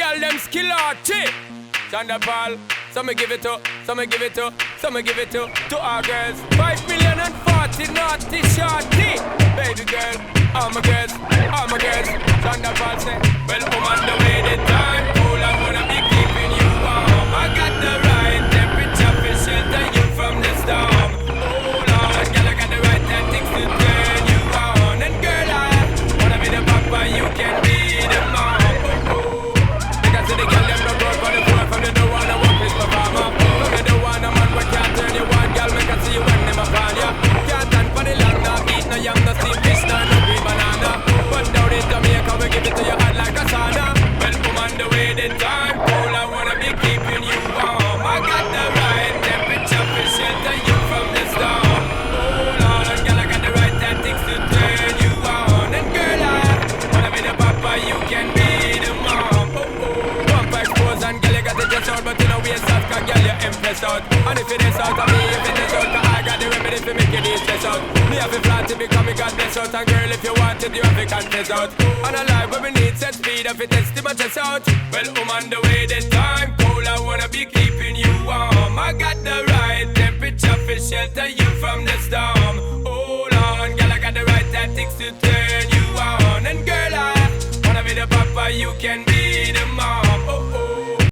girl them skill out, Chanda Paul, some me give it to, some me give it to, some me give it to our girls. 5 million and 40 naughty shorty. Baby girl, all my girls, all my girls. Chanda Paul say, well, I'm on the way the time cool. I wanna be keeping you warm. I got the right temperature for shelter you from the storm. Oh Lord, girl, I got the right tactics to turn you on. And girl, I wanna be the papa, you can be the mom. Because the girl them no grow for the floor. From the door wanna walk with my farmer. From the door wanna man we can't turn you on. Girl, make I see you when them upon ya. Can't stand for the long, no eat no yam, no steam fish, no green banana. But down in Jamaica we give it to you hot like a sauna. Well, I'm on the way the time cool. I wanna be keeping you warm. I got the right temperature for shelter you from the storm. Oh Lord, girl, I got the right tactics to turn you on. And girl, I wanna be the papa, you can be the mom. Bump expose and girl, you got the dress out, but you know we soft, cause girl, you impress out. And if it is out of me, if it is out, cause I got the remedy for making it stress out. Me have a flat to become me God bless out. And girl, if you want it, you have to confess out. And a life where we need set speed, if it is to my chest out. Well, I'm on the way, the time cool. I wanna be keeping you warm. I got the right temperature for shelter you from the storm. Hold on, girl, I got the right tactics to turn you on. And girl, I wanna be the papa, you can be